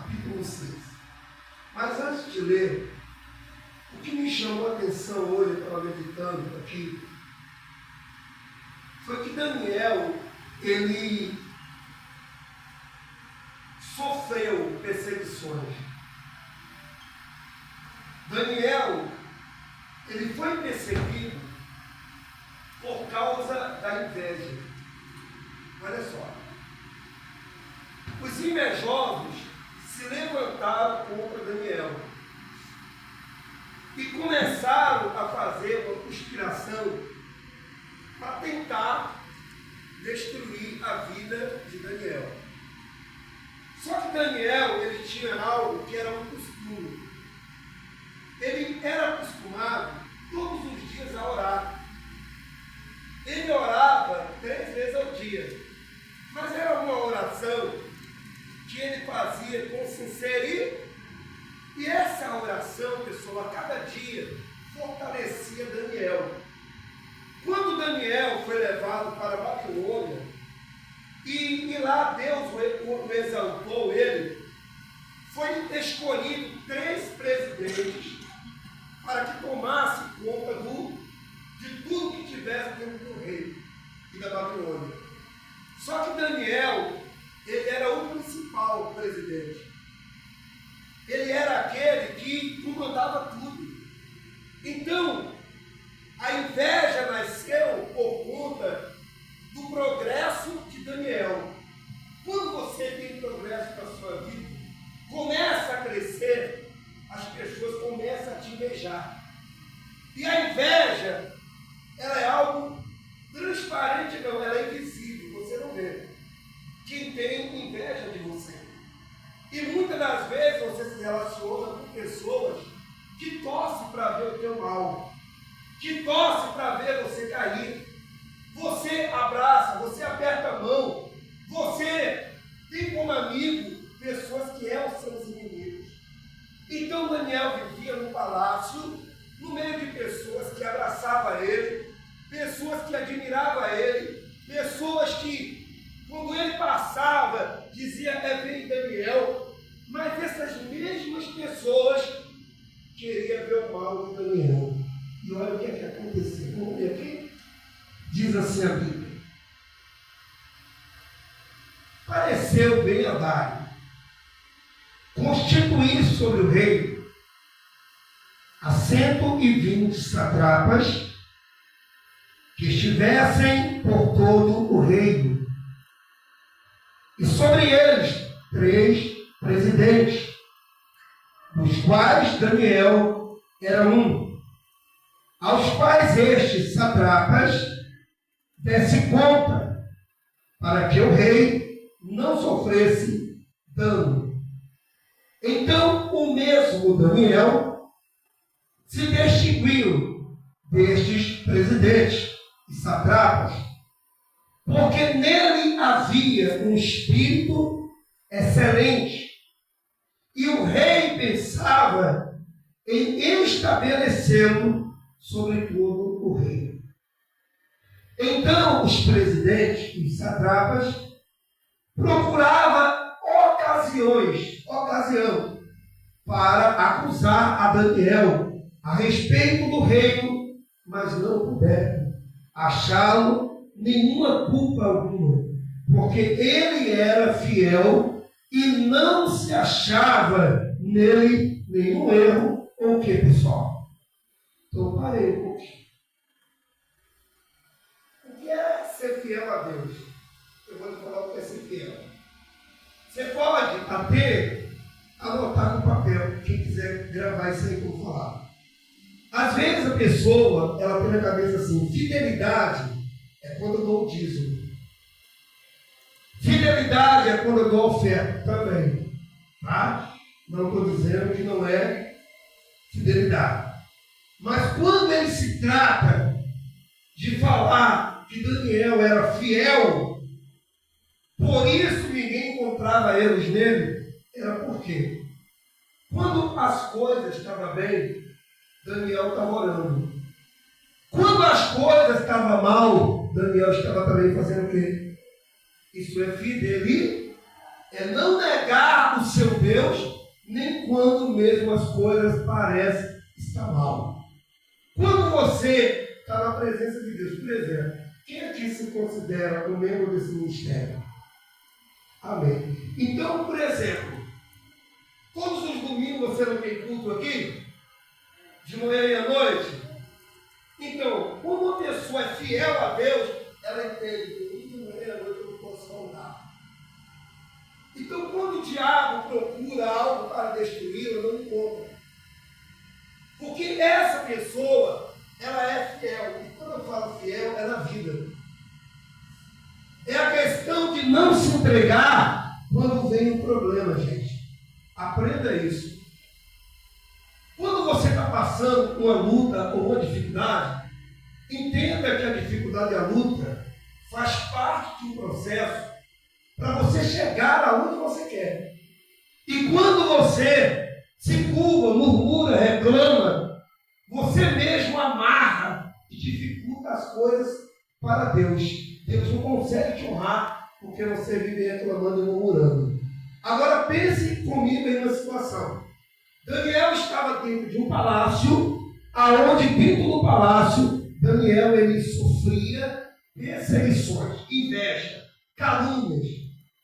capítulo 6. Mas antes de ler, o que me chamou a atenção hoje, eu estava meditando aqui, foi que Daniel, ele sofreu perseguições. Daniel, ele foi perseguido por causa da inveja. Olha só. Os invejosos se levantaram contra Daniel e começaram a fazer uma conspiração para tentar destruir a vida de Daniel. Só que Daniel, ele tinha algo que era um costume. Ele era acostumado todos os dias a orar. Ele orava 3 vezes ao dia. Mas era uma oração que ele fazia com sinceridade. E essa oração, pessoal, a cada dia fortalecia Daniel. Quando Daniel foi levado para a Babilônia, e lá Deus o exaltou ele, foi escolhido 3 presidentes para que tomasse conta de tudo que tivesse dentro do rei e da Babilônia. Só que Daniel, ele era o principal presidente. Ele era aquele que comandava tudo. Então, a inveja nasceu por conta do progresso de Daniel. Quando você tem progresso na sua vida, começa a crescer, as pessoas começam a te invejar. E a inveja, ela é algo transparente, não, ela é invisível, você não vê. Quem tem inveja de você. E muitas das vezes você se relaciona com pessoas que torcem para ver o teu mal, que torcem para ver você cair. Você abraça, você aperta a mão, você tem como amigo pessoas que eram seus inimigos. Então Daniel vivia no palácio, no meio de pessoas que abraçavam ele, pessoas que admiravam ele, pessoas que, quando ele passava, dizia, vem Daniel, mas essas mesmas pessoas queriam ver o mal de Daniel. E olha o que é que aconteceu. Vamos ver aqui? Diz assim a Bíblia. Pareceu bem a Dário constituir sobre o rei a 120 satrapas que estivessem por todo o reino, e sobre eles 3 presidentes, dos quais Daniel era um, aos quais estes satrapas desse conta, para que o rei não sofresse dano. Então o mesmo Daniel se distinguiu destes presidentes e satrapas, porque nele havia um espírito excelente, e o rei pensava em estabelecê-lo sobre todo o reino. Então os presidentes e satrapas procuravam ocasião para acusar a Daniel a respeito do reino, mas não puderam achá-lo nenhuma culpa alguma, porque ele era fiel e não se achava nele nenhum erro ou o que, pessoal? Então parei um pouquinho. O que é ser fiel a Deus? Eu vou lhe falar o que é ser fiel. Você pode até anotar no papel, quem quiser gravar isso aí que eu vou falar. Às vezes a pessoa, ela tem na cabeça assim, fidelidade é quando eu dou o dízimo. Fidelidade é quando eu dou oferta também. Tá? Não estou dizendo que não é fidelidade. Mas quando ele se trata de falar que Daniel era fiel, por isso ninguém encontrava erros nele, era por quê? Quando as coisas estavam bem, Daniel estava orando. Quando as coisas estavam mal, Daniel estava também fazendo o quê? Isso é fidelidade, é não negar o seu Deus Deus, nem quando mesmo as coisas parecem estar mal. Quando você está na presença de Deus, por exemplo, quem aqui se considera um membro desse ministério? Amém. Então, por exemplo, todos os domingos você não tem culto aqui? De manhã e à noite? Então, quando uma pessoa é fiel a Deus, ela entende que de manhã e à noite eu não posso faltar. Então, quando o diabo procura algo para destruí-la, não encontra. Porque essa pessoa, ela é fiel. E quando eu falo fiel, é na vida. É a questão de não se entregar quando vem um problema, gente. Aprenda isso. Quando você está passando por uma luta ou uma dificuldade, entenda que a dificuldade e a luta faz parte de um processo para você chegar aonde você quer. E quando você se curva, murmura, reclama, você mesmo amarra e dificulta as coisas para Deus. Deus não consegue te honrar porque você vive reclamando e murmurando. Agora pense comigo em uma situação. Daniel estava dentro de um palácio, aonde dentro do palácio, Daniel ele sofria perseguições, inveja, calúnias,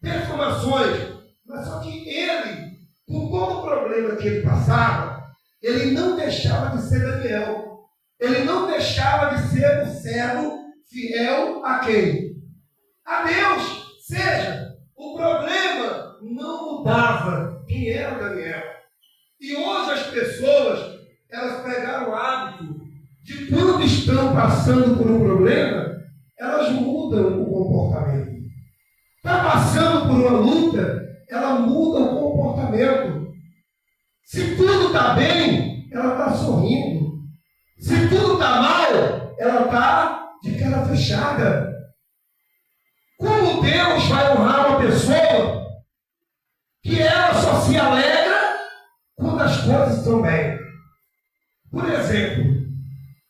defamações. Mas só que ele, com todo o problema que ele passava, ele não deixava de ser Daniel. Ele não deixava de ser o servo fiel a quem? A Deus. Seja, o problema não mudava quem era Daniel. E hoje as pessoas, elas pegaram o hábito de quando estão passando por um problema, elas mudam o comportamento. Está passando por uma luta, ela muda o comportamento. Se tudo está bem, ela está sorrindo. Se tudo está mal, ela está de cara fechada. Como Deus vai honrar uma pessoa que ela só se alegra quando as coisas estão bem? Por exemplo,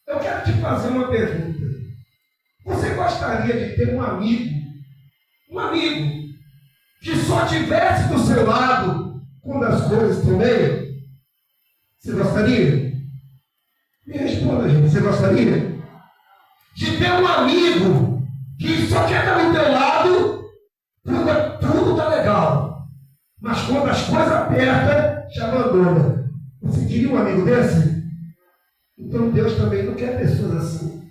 eu quero te fazer uma pergunta. Você gostaria de ter um amigo que só estivesse do seu lado quando as coisas estão bem? Você gostaria? Me responda, gente. Você gostaria? De ter um amigo que só quer estar do teu lado quando tudo está legal, mas quando as coisas apertam, te abandona. Você queria um amigo desse? Então Deus também não quer pessoas assim.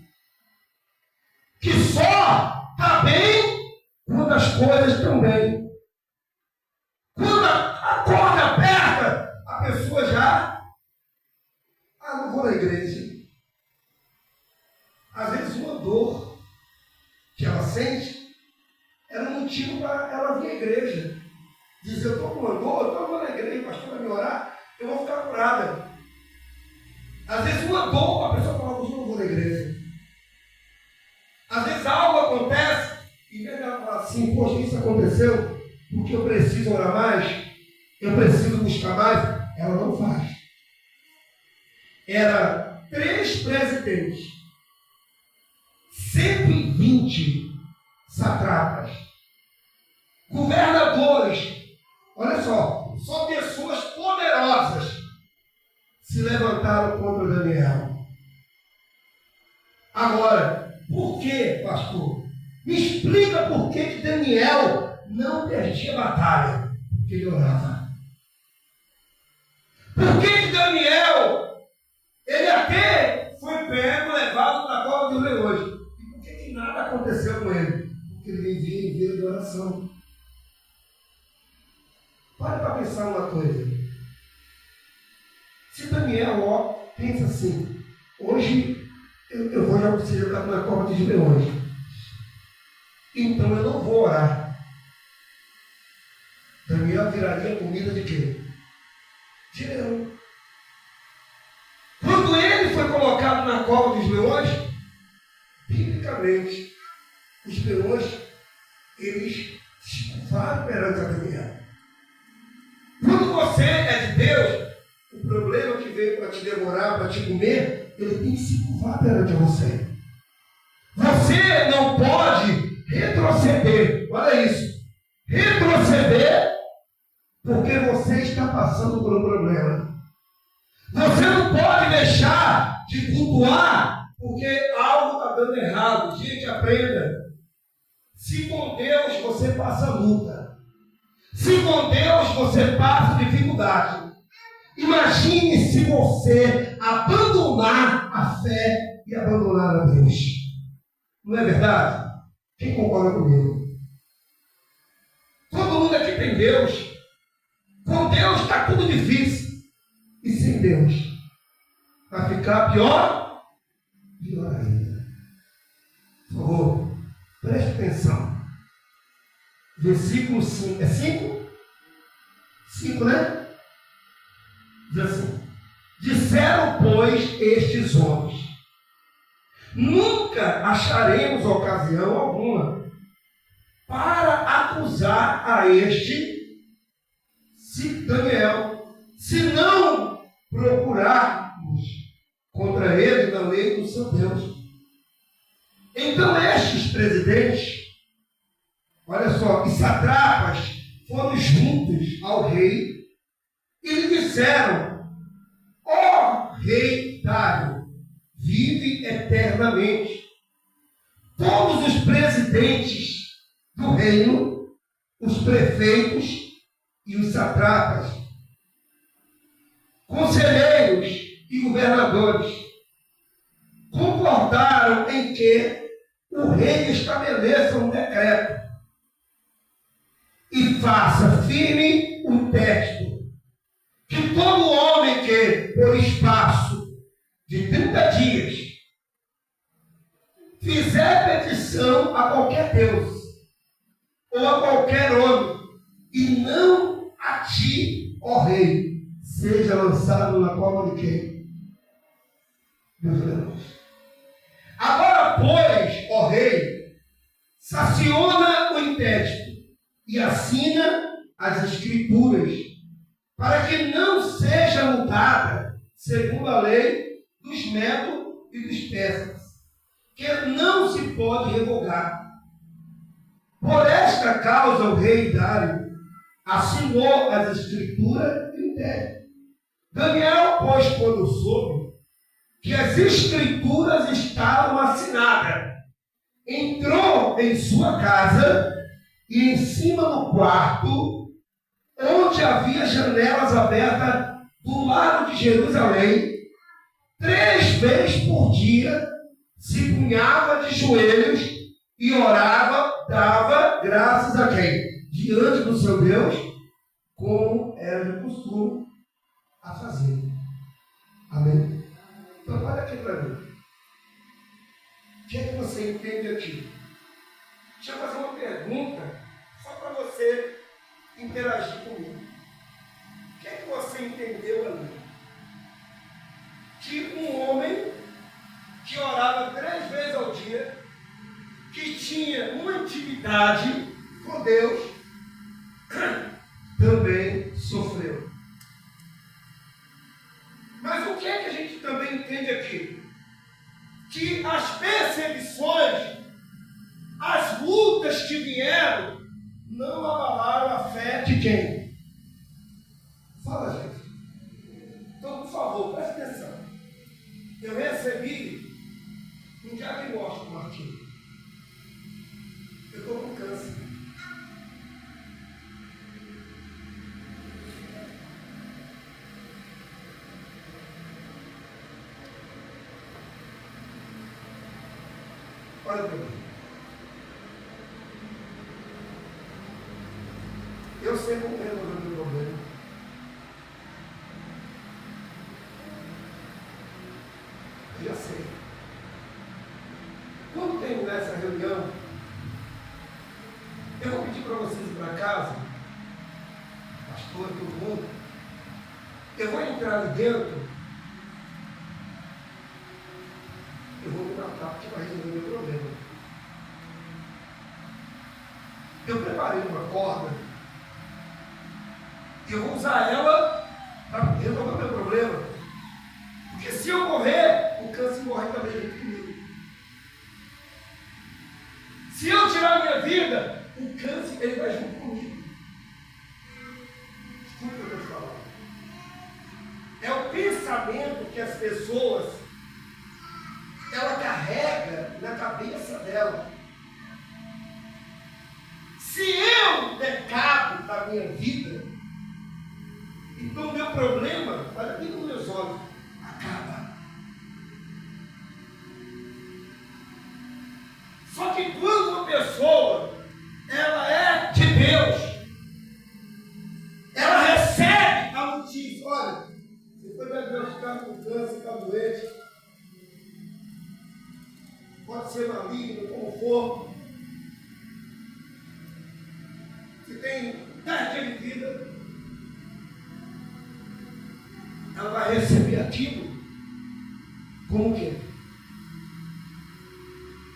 Que só está bem quando as coisas estão bem. Quando a corda aperta, a pessoa já... não vou na igreja. Às vezes uma dor que ela sente era um motivo para ela vir à igreja. Dizer, eu estou com uma dor, eu estou na igreja, o pastor vai me orar, eu vou ficar curada. Às vezes uma dor, a pessoa fala, eu não vou na igreja. Às vezes algo acontece, e ela fala assim, poxa, isso aconteceu porque eu preciso orar mais, eu preciso buscar mais. Ela não faz. Era 3 presidentes, 120 satrapas, governadores, olha só pessoas poderosas se levantaram contra Daniel. Agora, por que, pastor? Me explica por que Daniel não perdia a batalha. Porque ele orava. Por que Daniel, ele até foi pego, levado para a cova de leões? E por que nada aconteceu com ele? Porque ele vivia em vida de oração. Para pensar uma coisa. Se Daniel pensa assim, hoje eu vou ser jogado na cova de leões, então eu não vou orar. Daniel viraria comida de quê? De leão. Quando ele foi colocado na cova dos leões, biblicamente, os leões, eles se curvaram perante a Daniel. Quando você é de Deus, o problema que veio para te devorar, para te comer, ele tem que se curvar perante você. Você não pode retroceder. Olha isso. Retroceder porque você está passando por um problema. Você não pode deixar de cultuar porque algo está dando errado. Gente, aprenda. Se com Deus você passa luta, se com Deus você passa dificuldade, imagine se você abandonar a fé e abandonar a Deus. Não é verdade? Quem concorda comigo? Todo mundo aqui tem Deus. Com Deus está tudo difícil. E sem Deus vai ficar pior? Pior ainda. Por favor, preste atenção. Versículo 5. É 5? 5, né? Diz assim: disseram, pois, estes homens: nunca acharemos ocasião alguma para acusar a este Daniel, se não procurarmos contra ele na lei do seu Deus. Então estes presidentes, olha só, e satrapas foram juntos ao rei e lhe disseram: ó rei Dário, vive eternamente. Todos os presidentes do reino, os prefeitos e os satrapas, conselheiros e governadores, concordaram em que o rei estabeleça um decreto e faça firme um texto, que todo homem que, por espaço de 30 dias, fizer petição a qualquer Deus ou a qualquer homem, e não a ti, ó rei, seja lançado na cova de quem? Meus irmãos. Agora, pois, ó rei, saciona o intésto e assina as escrituras, para que não seja mudada segundo a lei dos Medos e dos Persas, que não se pode revogar. Por esta causa o rei Dário assinou as escrituras e o intério. Daniel, pois, quando soube que as escrituras estavam assinadas, entrou em sua casa e em cima do quarto, onde havia janelas abertas do lado de Jerusalém, 3 vezes por dia se punhava de joelhos e orava, dava graças a quem? Diante do seu Deus, como era de costume a fazer. Amém? Então, olha aqui para mim. O que é que você entende aqui? Deixa eu fazer uma pergunta, só para você interagir comigo. O que é que você entendeu ali? Que um homem que orava 3 vezes ao dia, que tinha uma intimidade com Deus, também sofreu. Mas o que é que a gente também entende aqui? Que as perseguições, as lutas que vieram, não abalaram a fé de quem? Fala, gente. Então, por favor, preste atenção. Eu recebi um diagnóstico, Martinho. Eu estou com câncer. Olha para mim. Eu sei como resolver o meu problema. Eu já sei. Quando terminar essa reunião, eu vou pedir para vocês ir para casa, pastor, todo mundo. Eu vou entrar ali dentro. Eu vou me tratar porque vai resolver o meu problema. Eu preparei uma corda e eu vou usar ela para resolver o meu problema. Porque se eu morrer, o câncer morre também junto comigo. Se eu tirar a minha vida, o câncer ele vai junto comigo. pensamento que as pessoas ela carrega na cabeça dela. Se eu der cabo da minha vida, então o meu problema, olha bem nos meus olhos, acaba. Só que quando uma pessoa ela é de Deus, ela recebe a notícia, olha, você foi diagnosticado com câncer, está doente, pode ser maligno, como for. Você tem 10 dias de vida, ela vai receber aquilo como que?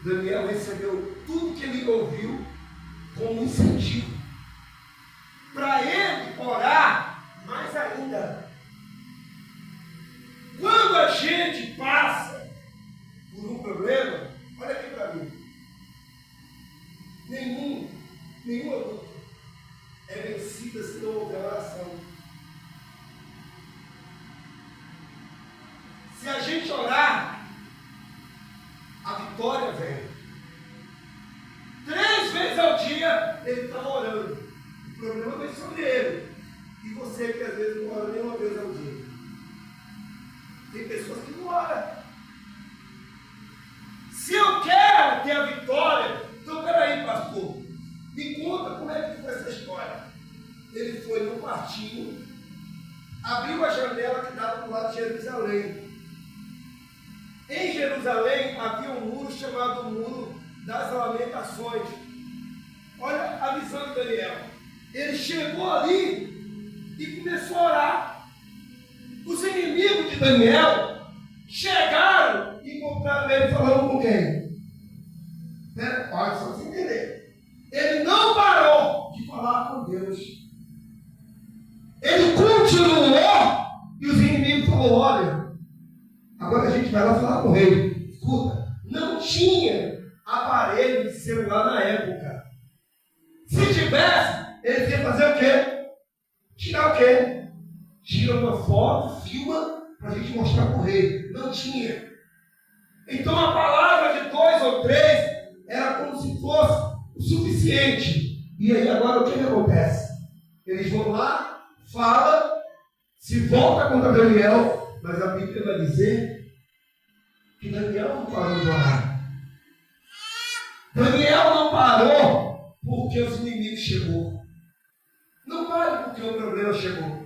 Daniel recebeu tudo que ele ouviu como incentivo para ele orar mais ainda. Quando a gente passa por um problema, olha aqui para mim, nenhuma luta é vencida se não houver oração. Se a gente orar, a vitória vem. 3 vezes ao dia ele está orando. O problema vem sobre ele. E você que às vezes não ora nem uma vez ao dia. Tem pessoas que não oram. Se eu quero ter a vitória, então peraí, pastor, me conta como é que foi essa história. Ele foi no quartinho, abriu a janela que dava para o lado de Jerusalém. Em Jerusalém havia um muro chamado Muro das Lamentações. Olha a visão de Daniel. Ele chegou ali e começou a orar. Os inimigos de Daniel chegaram e encontraram ele falando com quem? Olha só para você entender. Ele não parou de falar com Deus. Ele continuou e os inimigos falaram, olha, agora a gente vai lá falar com o rei. Escuta, não tinha aparelho de celular na época. Se tivesse, eles iam fazer o quê? Tirar o quê? Tira uma foto, filma, para a gente mostrar para o rei. Não tinha. Então a palavra de 2 ou 3 era como se fosse o suficiente. E aí agora o que acontece? Eles vão lá, falam, se volta contra Daniel, mas a Bíblia vai dizer que Daniel não parou de orar. Daniel não parou porque os inimigos chegou. Não pare porque o problema chegou.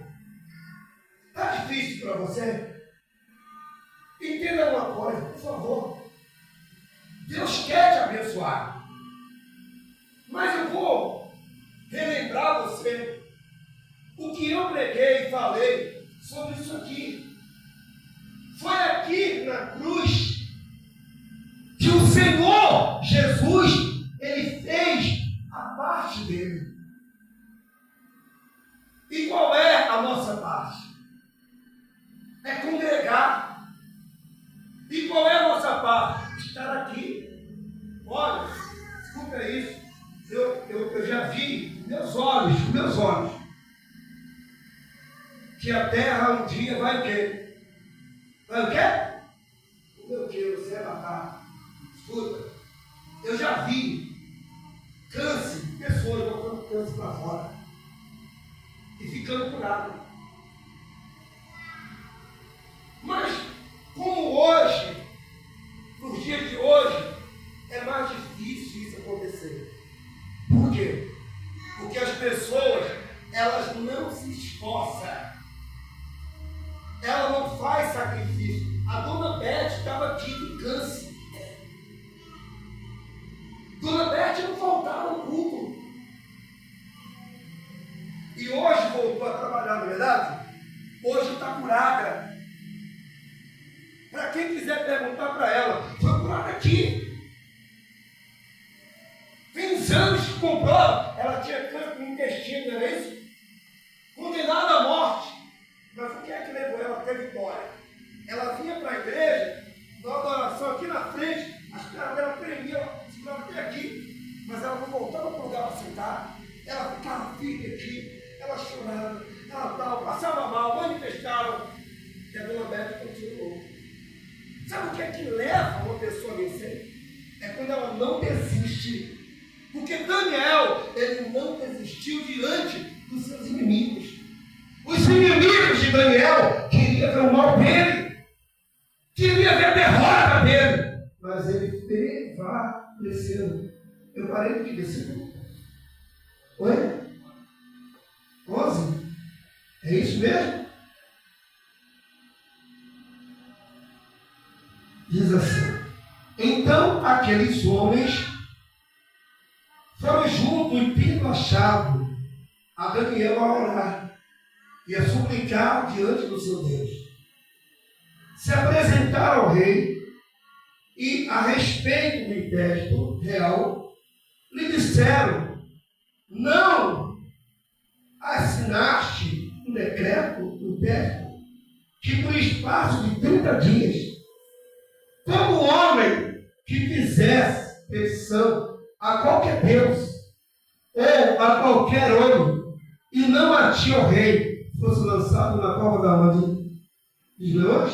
Está difícil para você? Entenda uma coisa, por favor. Deus quer te abençoar. Mas eu vou relembrar você o que eu preguei e falei sobre isso aqui. Foi aqui na cruz que o Senhor Jesus, ele fez a parte dele. E qual é a nossa parte? É congregar. E qual é a nossa parte? Estar aqui. Olha, escuta isso. Eu já vi meus olhos, que a terra um dia vai o quê? Vai o quê? O meu Deus, você vai matar. Escuta, eu já vi câncer, pessoas botando câncer para fora e ficando curado. Mas, como hoje, nos dias de hoje, é mais difícil isso acontecer. Por quê? Porque as pessoas, elas não se esforçam. Ela não faz sacrifício. A dona Beth estava aqui com câncer. Dona Beth não faltava no culto. E hoje voltou a trabalhar, não é verdade? Hoje está curada. Para quem quiser perguntar para ela, foi curada aqui. Tem exames que comprou, ela tinha câncer no intestino, não é isso? Condenada à morte. Mas o que é que levou ela a ter vitória? Ela vinha para a igreja, na adoração aqui na frente, as pernas dela tremiam, segurava até aqui, mas ela não voltava para o lugar para sentar, ela ficava firme aqui, ela chorava, ela tal, passava mal, manifestaram. E a dona Beth continuou. Sabe o que é que leva uma pessoa a vencer? É quando ela não desiste. Porque Daniel, ele não desistiu diante dos seus inimigos. Os inimigos de Daniel queriam ver o mal dele. Queria ver a derrota dele. Mas ele prevaleceu. Eu parei de versículo. Oi? 11? É isso mesmo? Diz assim: então aqueles homens foram juntos e tendo achado a Daniel a orar e a suplicar diante do seu Deus. Se apresentaram ao rei e, a respeito do inquérito real, lhe disseram: não assinaste um decreto, um inquérito, que por espaço de 30 dias, todo homem que fizesse petição a qualquer Deus ou a qualquer homem e não a ti, ó rei, fosse lançado na cova da onde? Dos leões?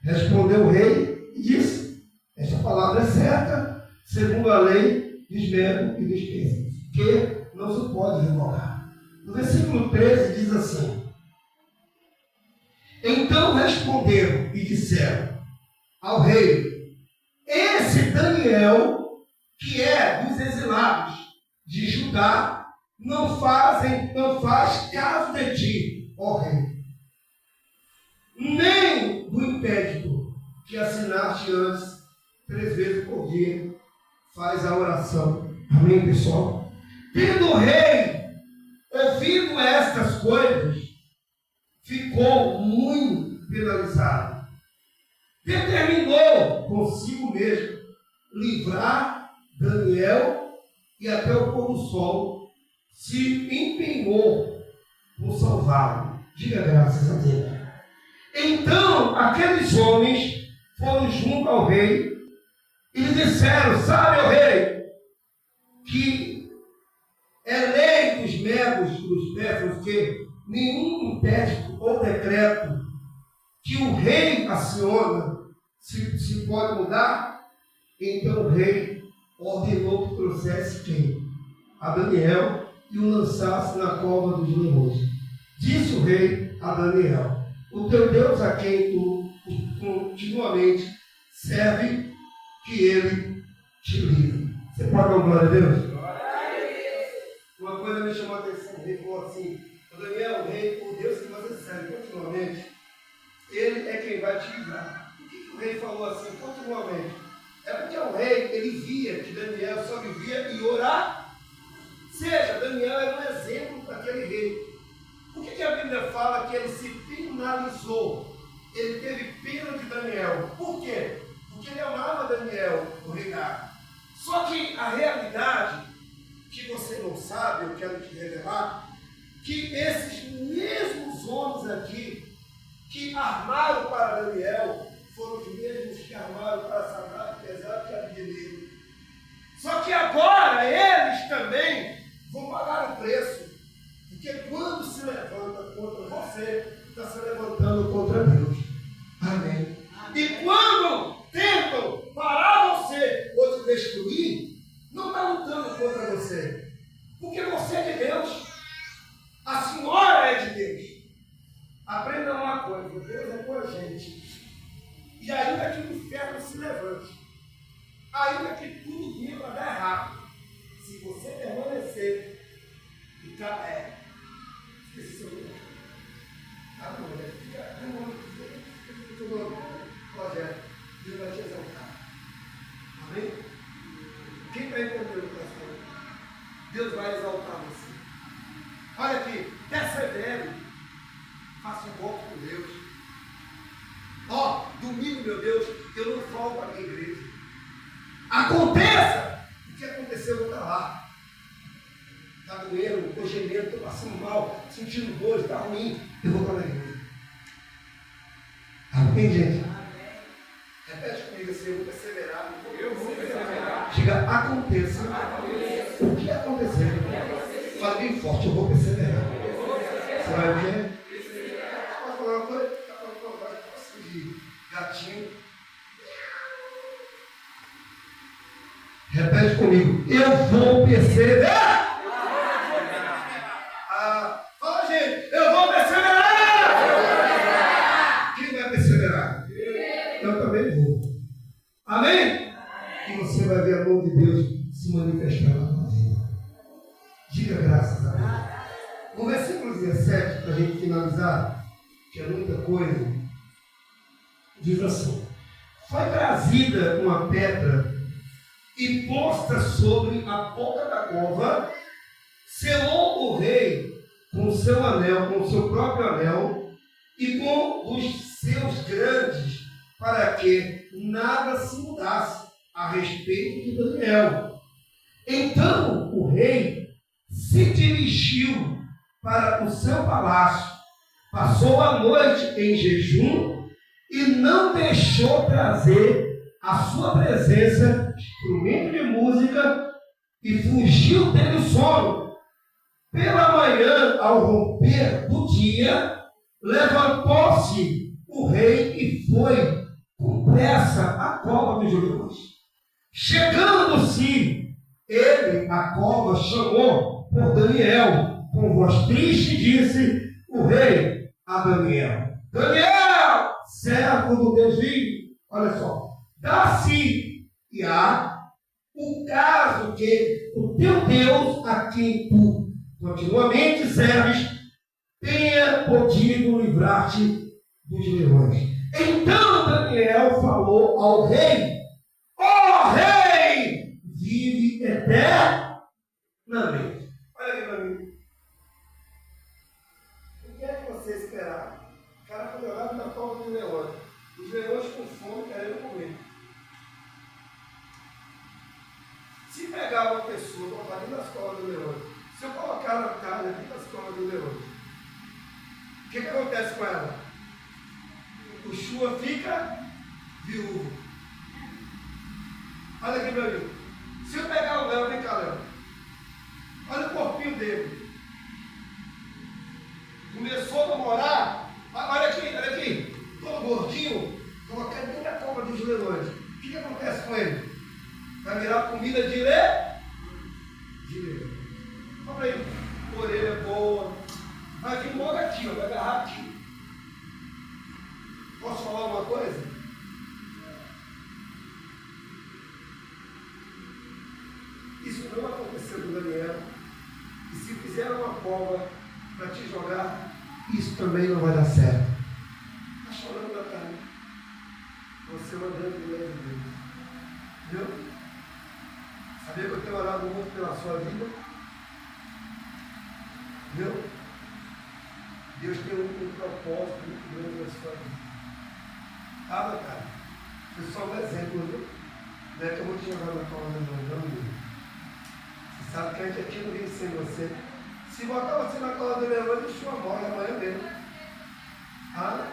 Respondeu o rei e disse: esta palavra é certa, segundo a lei dos Medos e dos persas, que não se pode revogar. No versículo 13 diz assim: então responderam e disseram ao rei: esse Daniel, que é dos exilados de Judá, não faz caso de ti, ó rei, nem do impédio que assinaste antes, 3 vezes por dia, faz a oração. Amém, pessoal? Tendo o rei ouvido estas coisas, ficou muito penalizado. Determinou consigo mesmo livrar Daniel e até o pôr do sol se empenhou por salvá-lo. Diga graças a Deus. Então aqueles homens foram junto ao rei e lhe disseram: sabe, ó rei, que é lei dos Medos e dos persas que nenhum inquérito ou decreto que o rei aciona se pode mudar. Então o rei ordenou que trouxesse quem? A Daniel e o lançasse na cova dos leões. Disse o rei a Daniel: o teu Deus, a quem tu continuamente serve, que ele te livre. Você pode dar glória a Deus? Uma coisa me chamou a atenção. O rei falou assim: Daniel, o rei, o Deus que você serve continuamente, ele é quem vai te livrar. Por que o rei falou assim continuamente? É porque o rei, ele via que Daniel só vivia em orar. Ou seja, Daniel era um exemplo para aquele rei. Por que a Bíblia fala que ele se penalizou? Ele teve pena de Daniel. Por quê? Porque ele amava Daniel, o rei Dario. Só que a realidade, que você não sabe, eu quero te revelar, que esses mesmos homens aqui, que armaram para Daniel, foram os mesmos que armaram para Sadraque, Mesaque e Abednego. Só que agora eles também vão pagar o preço. Porque quando se levanta contra você, está se levantando contra Deus. Amém. E quando tentam parar você ou te destruir, não está lutando contra você. Porque você é de Deus. A senhora é de Deus. Aprenda uma coisa: Deus é com a gente. E ainda que o inferno se levante, ainda que tudo vinha para dar errado, se você permanecer, esqueci seu nome. Rogério, Deus vai te exaltar. Amém? Quem está entendendo o coração? Deus vai exaltar você. Olha aqui, persevere, faça um voto com Deus. Domingo, meu Deus, eu não falo para a minha igreja. Aconteça o que aconteceu, eu vou estar lá. Está doendo, estou gemendo, estou passando mal, sentindo dor, está ruim, eu vou para a igreja. Amém, gente? Repete comigo assim: eu vou perseverar. Eu vou perseverar. Diga: aconteça o que acontecer. Fala bem forte: eu vou perseverar. Você vai o quê? Pode falar uma coisa? Repete comigo. Eu vou perseverar. Fala, gente. Eu vou perseverar. Quem vai perseverar? Eu também vou. Amém? E você vai ver a mão de Deus se manifestar na tua vida. Diga graças a Deus. No versículo 17, para a gente finalizar, que é muita coisa, diz assim: foi trazida uma pedra e posta sobre a boca da cova, selou o rei com o seu anel, com o seu próprio anel, e com os seus grandes, para que nada se mudasse a respeito de Daniel. Então o rei se dirigiu para o seu palácio, passou a noite em jejum e não deixou trazer à sua presença instrumento de música, e fugiu dele o sono. Pela manhã, ao romper do dia, levantou-se o rei e foi com pressa à cova dos leões. Chegando-se ele à cova, chamou por Daniel, com voz triste, disse o rei a Daniel: Daniel, servo do Deus vivo, olha só, dá-se-á o caso que o teu Deus, a quem tu continuamente serves, tenha podido livrar-te dos leões. Então Daniel falou ao rei: ó rei, vive eternamente. Olha aqui para mim. O que é que você esperava? O cara foi jogado na cova dos leões. Os leões com fome querendo comer. Se pegar uma pessoa, colocar ali nas covas dos leões, se eu colocar a carne aqui nas covas dos leões, o que acontece com ela? O Shua fica viúvo. Olha aqui para mim. Se eu pegar o leão, vem cá, leão. Olha o corpinho dele. Começou a namorar. Olha aqui. Todo gordinho, colocar dentro da cova dos leões. O que acontece com ele? Vai virar comida de leão. Olha aí. Orelha boa. Vai vir logo aqui, ó. Vai agarrar aqui. Posso falar uma coisa? Isso não aconteceu com Daniel. E se fizer uma cova para te jogar, isso também não vai dar certo. Está chorando na carne. Você é uma grande mulher de Deus. Viu? Sabia que eu tenho orado muito pela sua vida? Viu? Deus tem um propósito muito grande na sua vida. Ah, cara, foi só um exemplo, viu? Não é que eu vou te jogar na cova, não, viu? Você sabe que a gente aqui não vive sem você. Se botar você na cova do leão, ele deixa uma morte amanhã mesmo. Ah?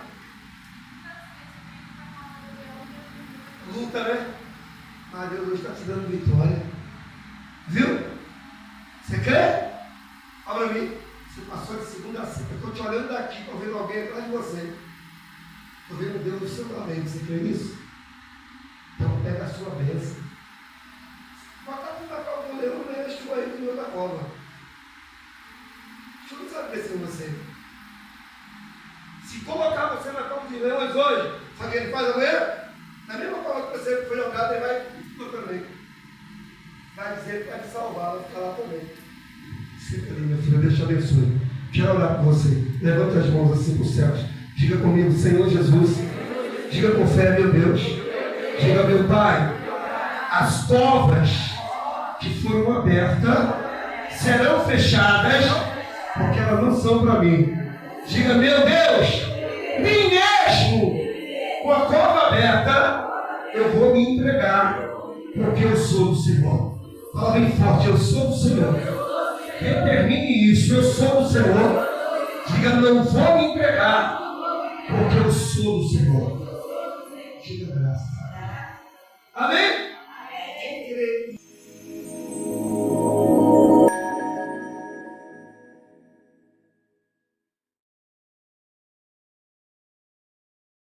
Luta, né? Mas Deus está te dando vitória. Viu? Você crê? Olha para mim. Você passou de segunda a sexta. Eu estou te olhando daqui, estou vendo alguém atrás de você. Estou vendo Deus do seu lado. Você crê nisso? Então pega a sua bênção. Botar tudo na cova do leão, nem deixa aí do meu da cova. Deixa eu não saber se é você. Se colocar você na cova de leões hoje, sabe o que ele faz amanhã? Na mesma cova que você foi jogado, ele vai também. Vai dizer que vai te salvar, vai ficar lá também. Fica ali, minha filha, Deus te abençoe. Quero orar por você. Levanta as mãos assim para os céus. Diga comigo, Senhor Jesus. Diga com fé, meu Deus. Diga, meu Pai, as covas que foram abertas serão fechadas, porque elas não são para mim. Diga, meu Deus, nem mesmo com a cova aberta eu vou me entregar, porque eu sou do Senhor. Fala bem forte, eu sou do Senhor. Determine isso, eu sou do Senhor. Diga, não vou me entregar, porque eu sou do Senhor. Diga graças. Amém?